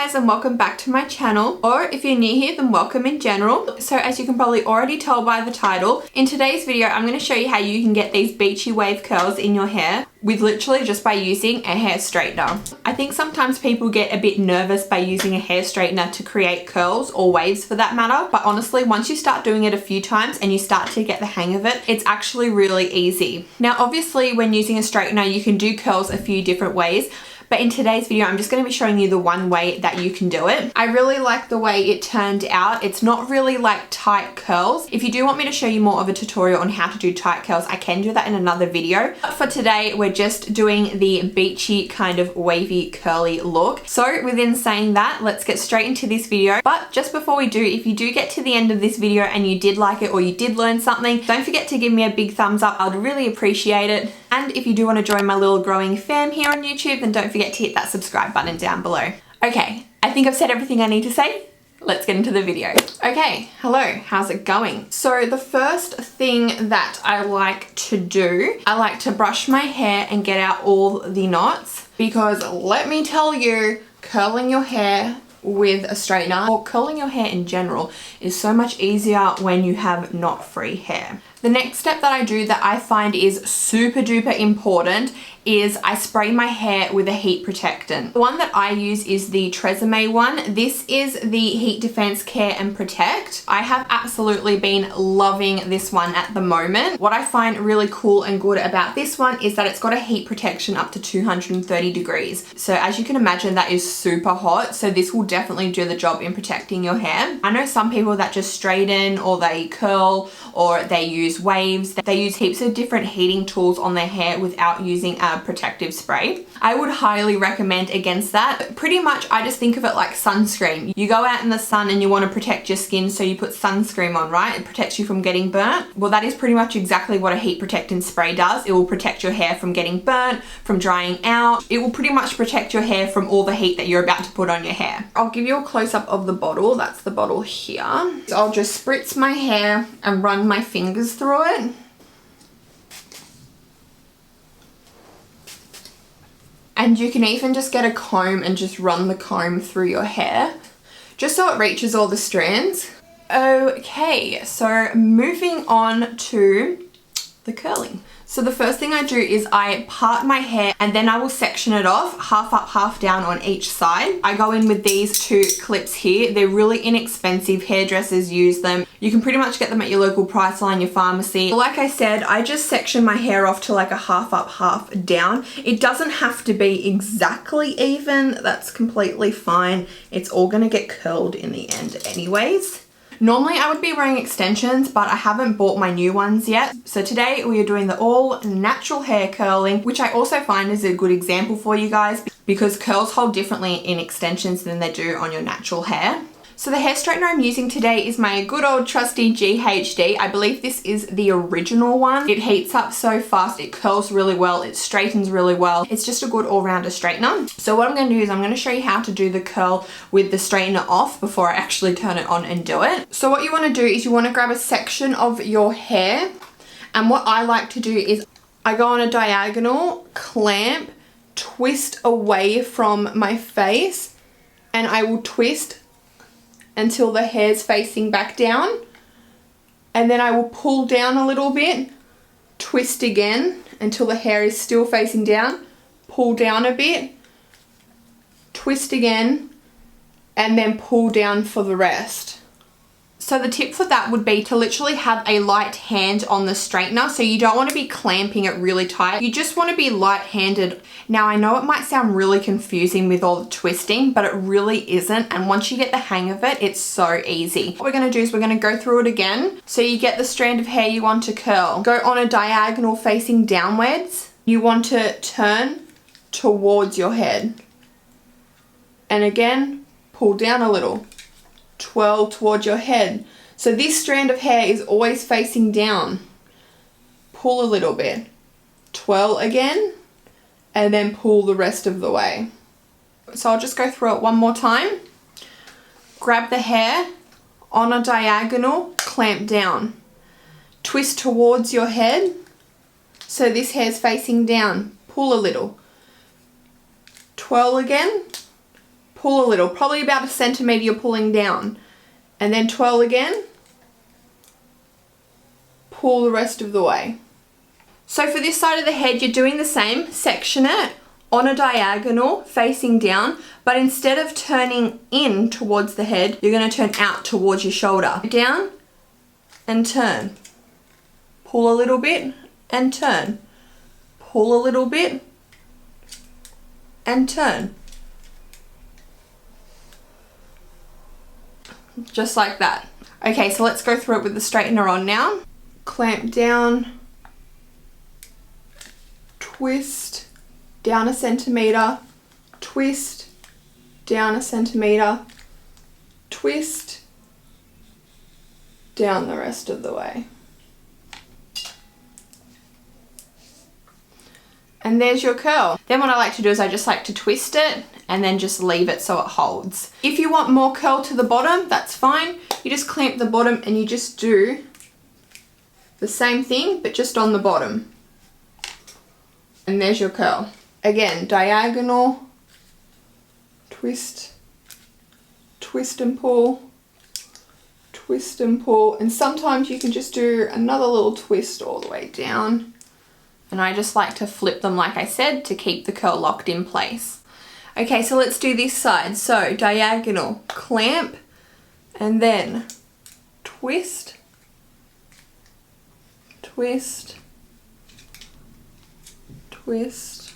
guys, and welcome back to my channel, or if you're new here then welcome in general. So as you can probably already tell by the title, in today's video I'm going to show you how you can get these beachy wave curls in your hair with literally just by using a hair straightener. I think sometimes people get a bit nervous by using a hair straightener to create curls or waves for that matter, but honestly once you start doing it a few times and you start to get the hang of it, it's actually really easy. Now obviously when using a straightener you can do curls a few different ways, but in today's video, I'm just going to be showing you the one way that you can do it. I really like the way it turned out. It's not really like tight curls. If you do want me to show you more of a tutorial on how to do tight curls, I can do that in another video. But for today, we're just doing the beachy kind of wavy curly look. So within saying that, let's get straight into this video. But just before we do, if you do get to the end of this video and you did like it or you did learn something, don't forget to give me a big thumbs up. I'd really appreciate it. And if you do want to join my little growing fam here on YouTube, then don't forget to hit that subscribe button down below. Okay, I think I've said everything I need to say. Let's get into the video. Okay, hello, how's it going? So the first thing that I like to do, I like to brush my hair and get out all the knots, because let me tell you, curling your hair with a straightener or curling your hair in general is so much easier when you have knot-free hair. The next step that I do that I find is super duper important is I spray my hair with a heat protectant. The one that I use is the Tresemme one. This is the Heat Defense Care and Protect. I have absolutely been loving this one at the moment. What I find really cool and good about this one is that it's got a heat protection up to 230 degrees. So as you can imagine, that is super hot. So this will definitely do the job in protecting your hair. I know some people that just straighten or they curl or they use waves. They use heaps of different heating tools on their hair without using a protective spray. I would highly recommend against that. But pretty much I just think of it like sunscreen. You go out in the sun and you want to protect your skin, so you put sunscreen on, right? It protects you from getting burnt. Well, that is pretty much exactly what a heat protectant spray does. It will protect your hair from getting burnt, from drying out. It will pretty much protect your hair from all the heat that you're about to put on your hair. I'll give you a close-up of the bottle. That's the bottle here. So I'll just spritz my hair and run my fingers through it. And you can even just get a comb and just run the comb through your hair, just so it reaches all the strands. Okay, so moving on to the curling. So the first thing I do is I part my hair and then I will section it off, half up, half down on each side. I go in with these two clips here. They're really inexpensive. Hairdressers use them. You can pretty much get them at your local Priceline, your pharmacy. Like I said, I just section my hair off to like a half up, half down. It doesn't have to be exactly even. That's completely fine. It's all gonna get curled in the end anyways. Normally I would be wearing extensions, but I haven't bought my new ones yet. So today we are doing the all natural hair curling, which I also find is a good example for you guys because curls hold differently in extensions than they do on your natural hair. So the hair straightener I'm using today is my good old trusty GHD. I believe this is the original one. It heats up so fast, it curls really well, it straightens really well. It's just a good all-rounder straightener. So what I'm going to do is I'm going to show you how to do the curl with the straightener off before I actually turn it on and do it. So what you want to do is you want to grab a section of your hair, and what I like to do is I go on a diagonal, clamp, twist away from my face, and I will twist until the hair's facing back down, and then I will pull down a little bit, twist again until the hair is still facing down, pull down a bit, twist again, and then pull down for the rest. So the tip for that would be to literally have a light hand on the straightener. So you don't want to be clamping it really tight. You just want to be light-handed. Now I know it might sound really confusing with all the twisting, but it really isn't. And once you get the hang of it, it's so easy. What we're going to do is we're going to go through it again. So you get the strand of hair you want to curl. Go on a diagonal facing downwards. You want to turn towards your head. And again, pull down a little. Twirl towards your head. So this strand of hair is always facing down. Pull a little bit. Twirl again. And then pull the rest of the way. So I'll just go through it one more time. Grab the hair on a diagonal, clamp down. Twist towards your head. So this hair's facing down. Pull a little. Twirl again. pull a little, probably about 1 centimetre you're pulling down, and then twirl again, pull the rest of the way. So for this side of the head, you're doing the same, section it on a diagonal facing down, but instead of turning in towards the head, you're going to turn out towards your shoulder. Down and turn. Pull a little bit and turn. Pull a little bit and turn. Just like that. Okay, so let's go through it with the straightener on now. Clamp down, twist, down 1 centimetre, twist, down 1 centimetre, twist, down the rest of the way. And there's your curl. Then what I like to do is I just like to twist it and then just leave it so it holds. If you want more curl to the bottom, that's fine. You just clamp the bottom and you just do the same thing, but just on the bottom. And there's your curl. Again, diagonal, twist, twist and pull, twist and pull. And sometimes you can just do another little twist all the way down. And I just like to flip them, like I said, to keep the curl locked in place. Okay, so let's do this side. So diagonal, clamp, and then twist, twist, twist,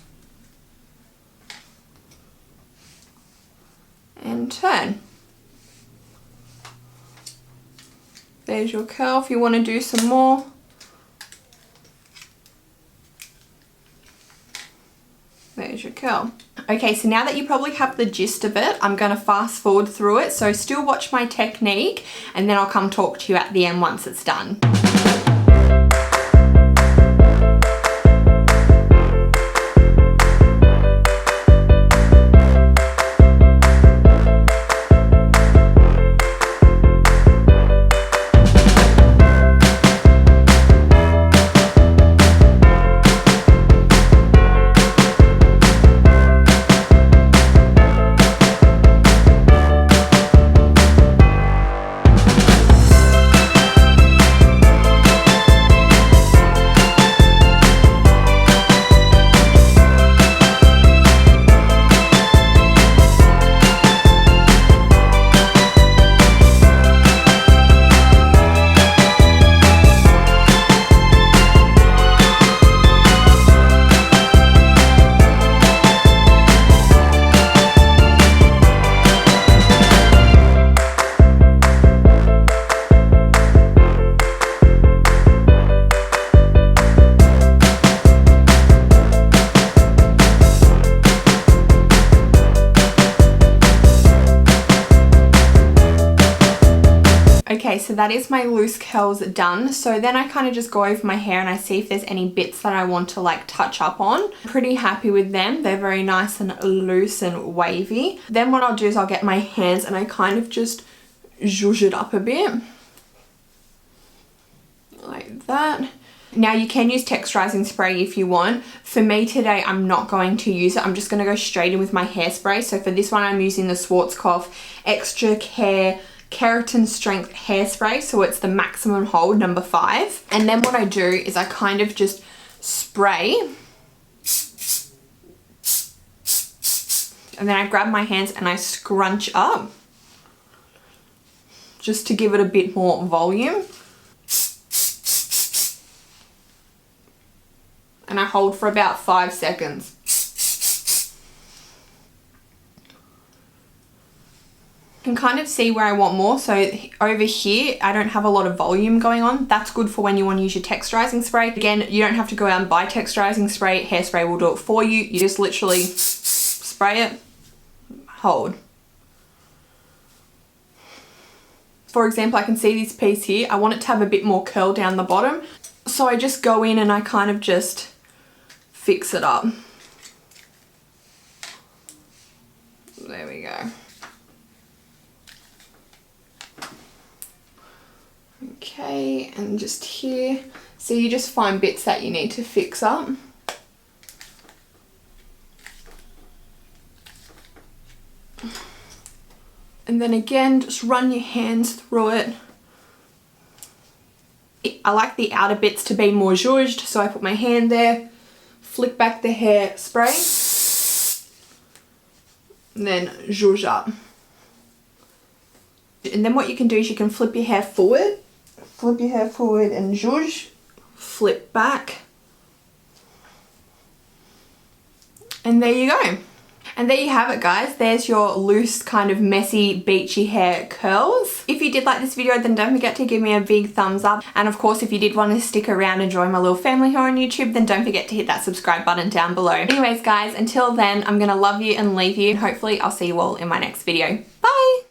and turn. There's your curl. If you want to do some more, there's your curl. Okay, so now that you probably have the gist of it, I'm going to fast forward through it. So still watch my technique and then I'll come talk to you at the end once it's done. Okay, so that is my loose curls done. So then I kind of just go over my hair and I see if there's any bits that I want to like touch up on. I'm pretty happy with them. They're very nice and loose and wavy. Then what I'll do is I'll get my hands and I kind of just zhuzh it up a bit. Like that. Now you can use texturizing spray if you want. For me today, I'm not going to use it. I'm just going to go straight in with my hairspray. So for this one, I'm using the Schwarzkopf Extra Care Keratin Strength Hairspray. So it's the maximum hold, number 5. And then what I do is I kind of just spray. And then I grab my hands and I scrunch up. Just to give it a bit more volume. And I hold for about 5 seconds. You can kind of see where I want more. So over here, I don't have a lot of volume going on. That's good for when you want to use your texturizing spray. Again, you don't have to go out and buy texturizing spray. Hairspray will do it for you. You just literally spray it, hold. For example, I can see this piece here. I want it to have a bit more curl down the bottom. So I just go in and I kind of just fix it up. There we go. Okay, and just here. So you just find bits that you need to fix up. And then again, just run your hands through it. I like the outer bits to be more zhuzhed, so I put my hand there, flick back the hair spray, and then zhuzh up. And then what you can do is you can flip your hair forward and zhuzh, flip back, and there you go. And there you have it, guys. There's your loose, kind of messy, beachy hair curls. If you did like this video, then don't forget to give me a big thumbs up. And of course, if you did want to stick around and join my little family here on YouTube, then don't forget to hit that subscribe button down below. Anyways, guys, until then, I'm gonna love you and leave you. And hopefully I'll see you all in my next video. Bye!